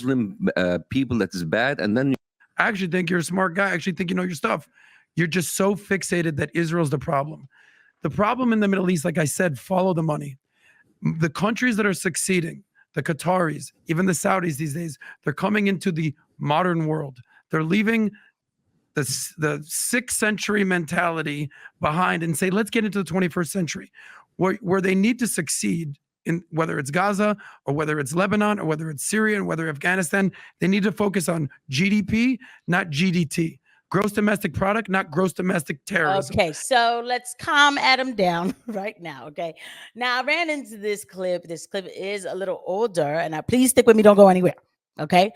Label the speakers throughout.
Speaker 1: Muslim people that is bad, and then
Speaker 2: I actually think you're a smart guy. I actually think you know your stuff. You're just so fixated that Israel's the problem. The problem in the Middle East, like I said, follow the money. The countries that are succeeding, the Qataris, even the Saudis these days, they're coming into the modern world. They're leaving the 6th century mentality behind and say, let's get into the 21st century, where they need to succeed in whether it's Gaza or whether it's Lebanon or whether it's Syria and whether Afghanistan. They need to focus on GDP, not GDT. Gross domestic product, not gross domestic terrorism.
Speaker 3: Okay, so let's calm Adam down right now. Okay, now I ran into this clip. This clip is a little older, and please stick with me. Don't go anywhere. Okay,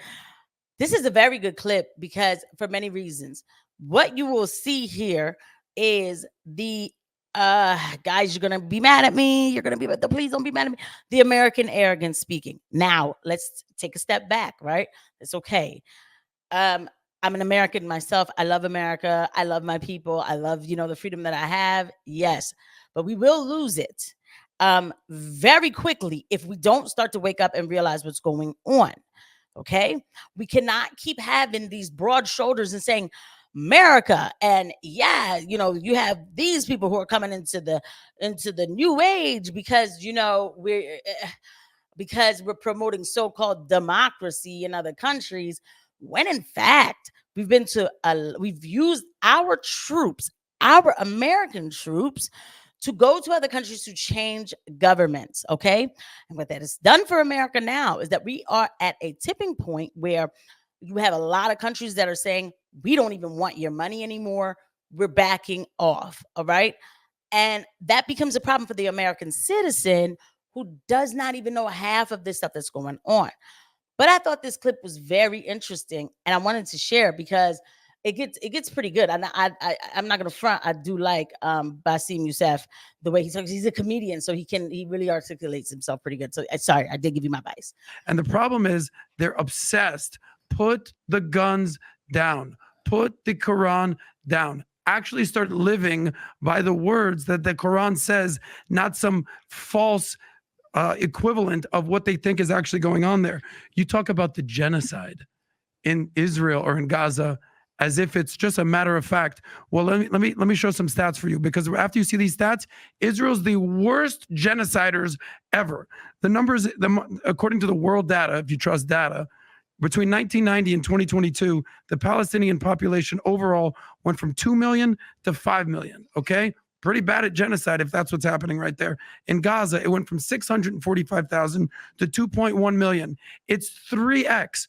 Speaker 3: this is a very good clip because for many reasons. What you will see here is the guys, you're gonna be mad at me. You're gonna be, but please don't be mad at me. The American arrogance speaking. Now let's take a step back. Right, it's okay. I'm an American myself. I love America. I love my people. I love, the freedom that I have. Yes, but we will lose it very quickly if we don't start to wake up and realize what's going on. Okay, we cannot keep having these broad shoulders and saying America, and you have these people who are coming into the new age because we're promoting so-called democracy in other countries, when in fact we've used our troops, our American troops, to go to other countries to change governments. Okay, and what that has done for America now is that we are at a tipping point where you have a lot of countries that are saying, we don't even want your money anymore. We're backing off. All right. And that becomes a problem for the American citizen who does not even know half of this stuff that's going on. But I thought this clip was very interesting, and I wanted to share because it gets pretty good. And I'm not gonna front. I do like Bassem Youssef, the way he talks. He's a comedian, so he really articulates himself pretty good. So sorry, I did give you my bias.
Speaker 2: And the problem is they're obsessed. Put the guns down. Put the Quran down. Actually start living by the words that the Quran says, not some false equivalent of what they think is actually going on there. You talk about the genocide in Israel or in Gaza as if it's just a matter of fact. Well, let me show some stats for you, because after you see these stats, Israel's the worst genociders ever. The numbers, according to the world data, if you trust data, between 1990 and 2022, the Palestinian population overall went from 2 million to 5 million. Okay, pretty bad at genocide if that's what's happening right there. In Gaza, it went from 645,000 to 2.1 million. It's 3x.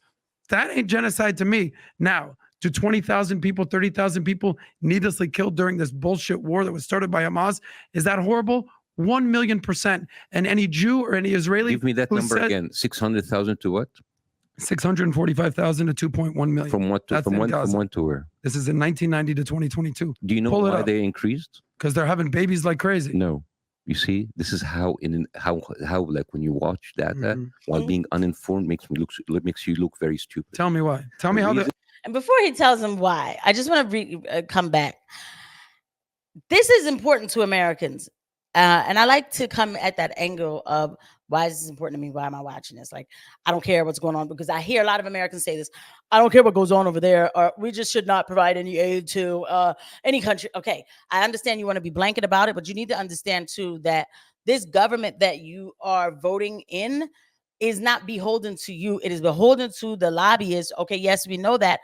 Speaker 2: That ain't genocide to me. Now, do 20,000 people, 30,000 people needlessly killed during this bullshit war that was started by Hamas? Is that horrible? 1,000,000%. And any Jew or any Israeli,
Speaker 1: give me that number again. 600,000 to what?
Speaker 2: 645,000 to 2.1 million.
Speaker 1: From what to, from when to where?
Speaker 2: This is in 1990 to 2022.
Speaker 1: Do you know why they increased?
Speaker 2: Because they're having babies like crazy.
Speaker 1: No. You see, this is how like when you watch data while being uninformed makes you look very stupid.
Speaker 2: Tell me why. Tell me how the.
Speaker 3: And before he tells him why, I just want to come back. This is important to Americans. And I like to come at that angle of, why is this important to me? Why am I watching this? Like, I don't care what's going on, because I hear a lot of Americans say this. I don't care what goes on over there, or we just should not provide any aid to any country. Okay, I understand you want to be blanket about it, but you need to understand too that this government that you are voting in is not beholden to you. It is beholden to the lobbyists. Okay, yes, we know that.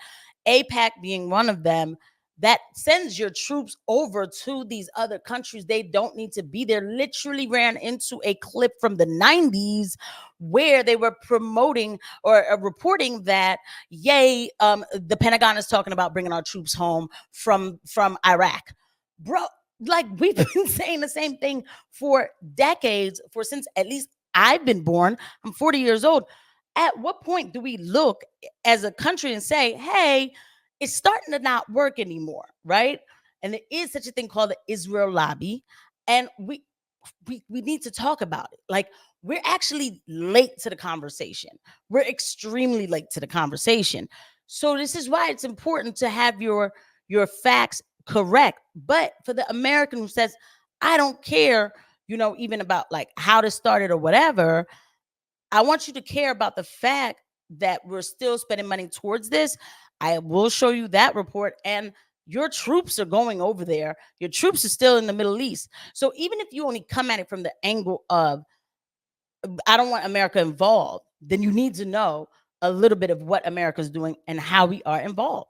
Speaker 3: AIPAC being one of them, that sends your troops over to these other countries. They don't need to be there. Literally ran into a clip from the 90s where they were promoting or reporting that, the Pentagon is talking about bringing our troops home from Iraq. Bro, like, we've been saying the same thing for decades, since at least I've been born. I'm 40 years old. At what point do we look as a country and say, hey, it's starting to not work anymore, right? And there is such a thing called the Israel lobby, and we need to talk about it. Like, we're actually late to the conversation. We're extremely late to the conversation. So this is why it's important to have your facts correct. But for the American who says, I don't care, even about like how this started or whatever, I want you to care about the fact that we're still spending money towards this. I will show you that report. And your troops are going over there. Your troops are still in the Middle East. So even if you only come at it from the angle of, I don't want America involved, then you need to know a little bit of what America's doing and how we are involved.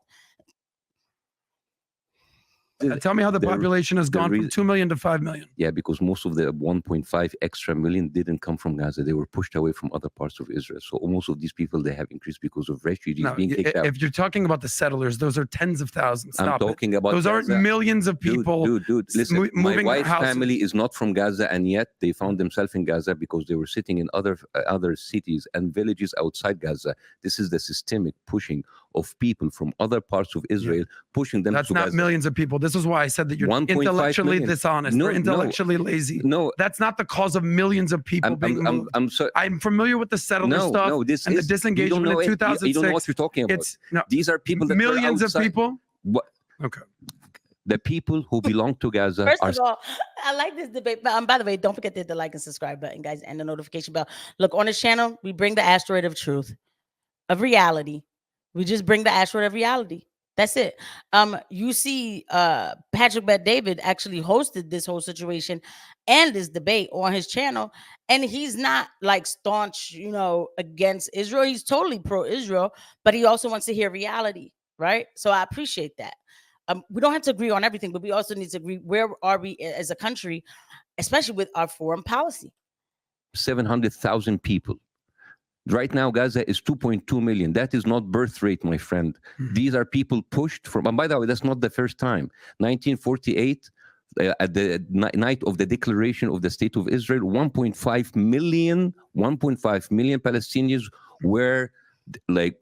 Speaker 2: Tell me how the population has gone from 2 million to 5 million.
Speaker 1: Yeah, because most of the 1.5 extra million didn't come from Gaza. They were pushed away from other parts of Israel. So most of these people, they have increased because of refugees being kicked out.
Speaker 2: If you're talking about the settlers, those are tens of thousands.
Speaker 1: I'm talking about
Speaker 2: those
Speaker 1: Gaza.
Speaker 2: aren't millions of people.
Speaker 1: Dude, listen, my wife's family is not from Gaza, and yet they found themselves in Gaza because they were sitting in other cities and villages outside Gaza. This is the systemic pushing of people from other parts of Israel, pushing them to Gaza.
Speaker 2: That's not millions of people. This is why I said that you're intellectually dishonest or intellectually lazy.
Speaker 1: No,
Speaker 2: that's not the cause of millions of people being moved. I'm familiar with the settler stuff and the disengagement in 2006.
Speaker 1: You don't know what you're talking about. These are people that
Speaker 2: millions of people.
Speaker 1: What?
Speaker 2: Okay.
Speaker 1: The people who belong to Gaza.
Speaker 3: First of all, I like this debate. But by the way, don't forget to hit the like and subscribe button, guys, and the notification bell. Look, on this channel, we bring the asteroid of truth, of reality. We just bring the asteroid of reality. That's it. You see, Patrick Bet-David actually hosted this whole situation and this debate on his channel, and he's not like staunch, against Israel. He's totally pro-Israel, but he also wants to hear reality, right? So I appreciate that. We don't have to agree on everything, but we also need to agree where are we as a country, especially with our foreign policy.
Speaker 1: 700,000 people. Right now, Gaza is 2.2 million. That is not birth rate, my friend. These are people pushed from, and by the way, that's not the first time. 1948, at the night of the declaration of the State of Israel, 1.5 million Palestinians were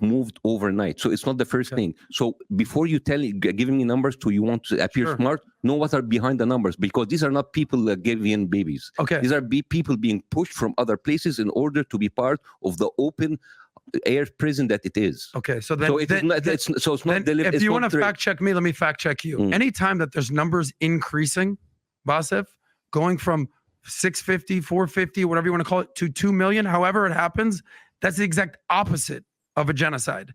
Speaker 1: moved overnight. So it's not the first thing. So before you giving me numbers you want to appear smart, know what are behind the numbers, because these are not people giving babies.
Speaker 2: Okay.
Speaker 1: These are people being pushed from other places in order to be part of the open air prison that it is.
Speaker 2: Okay, so then
Speaker 1: it's not delivered.
Speaker 2: If you want to fact check me, let me fact check you. Anytime that there's numbers increasing, Basif, going from 650, 450, whatever you want to call it, to 2 million, however it happens, that's the exact opposite of a genocide.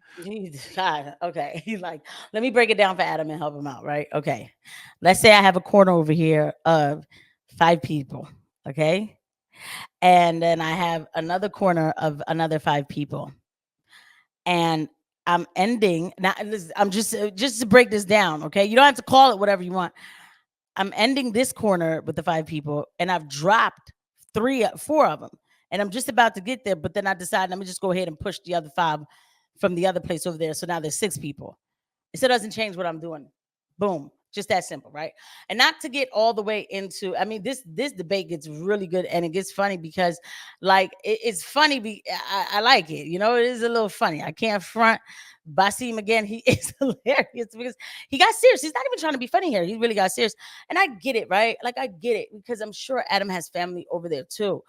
Speaker 3: God, okay. He's like, let me break it down for Adam and help him out, right? Okay. Let's say I have a corner over here of 5 people, okay? And then I have another corner of another 5 people. And I'm ending, now I'm just to break this down, okay? You don't have to call it whatever you want. I'm ending this corner with the 5 people, and I've dropped 4 of them. And I'm just about to get there, but then I decided, let me just go ahead and push the other 5 from the other place over there. So now there's 6 people. It still doesn't change what I'm doing. Boom. Just that simple, right? And not to get all the way into, this debate gets really good, and it gets funny because it's funny. I like it. It is a little funny. I can't front Basim again. He is hilarious because he got serious. He's not even trying to be funny here. He really got serious. And I get it, right? I get it because I'm sure Adam has family over there too.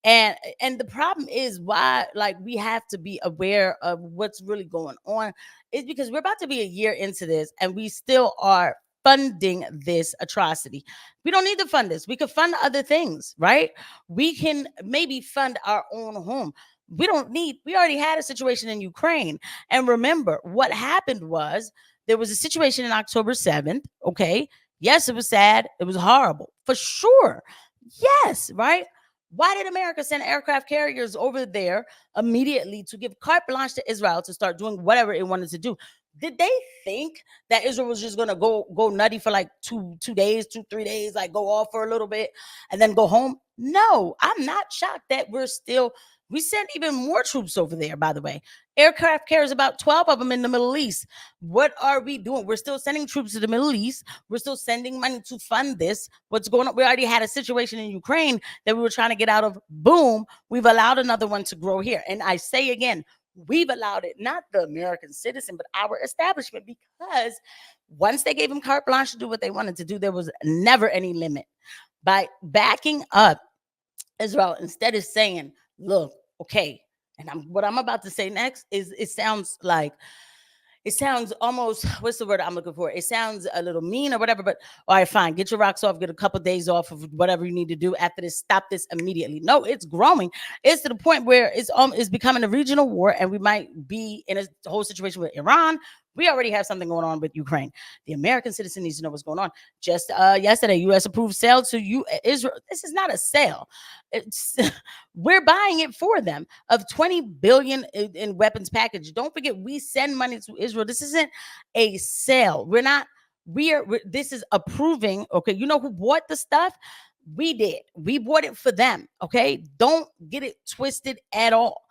Speaker 3: And the problem is why we have to be aware of what's really going on is because we're about to be a year into this and we still are funding this atrocity. We don't need to fund this. We could fund other things, right? We can maybe fund our own home. We already had a situation in Ukraine. And remember, what happened was there was a situation in October 7th, okay? Yes, it was sad. It was horrible, for sure. Yes, right? Why did America send aircraft carriers over there immediately to give carte blanche to Israel to start doing whatever it wanted to do? Did they think that Israel was just gonna go nutty for 2 days, 2-3 days, go off for a little bit and then go home? No, I'm not shocked that we sent even more troops over there, by the way. Aircraft carriers, about 12 of them in the Middle East. What are we doing? We're still sending troops to the Middle East. We're still sending money to fund this. What's going on? We already had a situation in Ukraine that we were trying to get out of. Boom. We've allowed another one to grow here. And I say again, we've allowed it, not the American citizen, but our establishment, because once they gave them carte blanche to do what they wanted to do, there was never any limit. By backing up Israel, instead of saying, look, okay, and what I'm about to say next is, it sounds like it sounds almost, what's the word I'm looking for? It sounds a little mean or whatever, but all right, fine. Get your rocks off, get a couple of days off of whatever you need to do after this. Stop this immediately. No, it's growing. It's to the point where it's becoming a regional war, and we might be in a whole situation with Iran. We already have something going on with Ukraine. The American citizen needs to know what's going on. Just yesterday, U.S. approved sale to Israel. This is not a sale. It's we're buying it for them of $20 billion in weapons package. Don't forget, we send money to Israel. This isn't a sale. This is approving. Okay, you know who bought the stuff? We did. We bought it for them. Okay, don't get it twisted at all.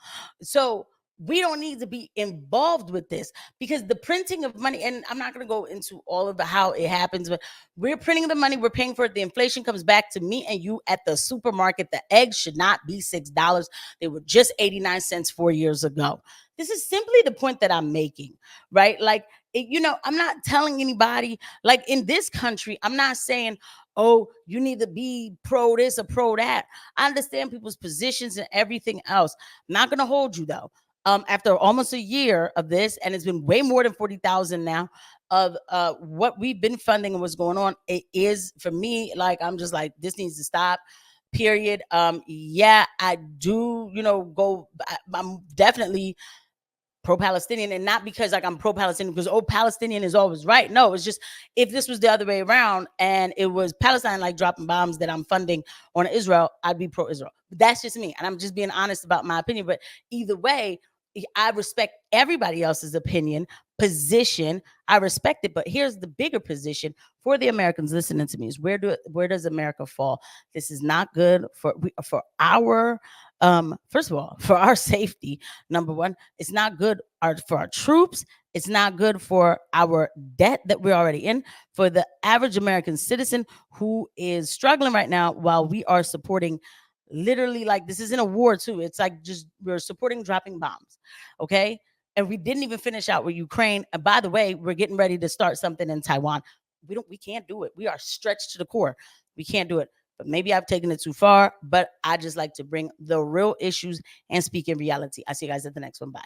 Speaker 3: So we don't need to be involved with this, because the printing of money, and I'm not going to go into all of how it happens, but we're printing the money, we're paying for it. The inflation comes back to me and you at the supermarket. The eggs should not be $6. They were just 89 cents 4 years ago. This is simply the point that I'm making, right? Like, I'm not telling anybody, like in this country, I'm not saying, oh, you need to be pro this or pro that. I understand people's positions and everything else. I'm not going to hold you though. After almost a year of this, and it's been way more than 40,000 now of what we've been funding and what's going on, it is, for me, like, I'm just like, this needs to stop, period. Yeah, I do, I'm definitely pro-Palestinian, and not because like I'm pro-Palestinian because Palestinian is always right. No, it's just, if this was the other way around and it was Palestine like dropping bombs that I'm funding on Israel, I'd be pro-Israel. But that's just me, and I'm just being honest about my opinion. But either way, I respect everybody else's opinion, position. I respect it, but here's the bigger position for the Americans listening to me: is where does America fall? This is not good for our first of all, for our safety. Number one, it's not good for our troops. It's not good for our debt that we're already in, for the average American citizen who is struggling right now, while we are supporting, literally, like, this isn't a war too. It's like, just, we're supporting dropping bombs. Okay. And we didn't even finish out with Ukraine. And by the way, we're getting ready to start something in Taiwan. We can't do it. We are stretched to the core. We can't do it. But maybe I've taken it too far, but I just like to bring the real issues and speak in reality. I'll see you guys at the next one. Bye.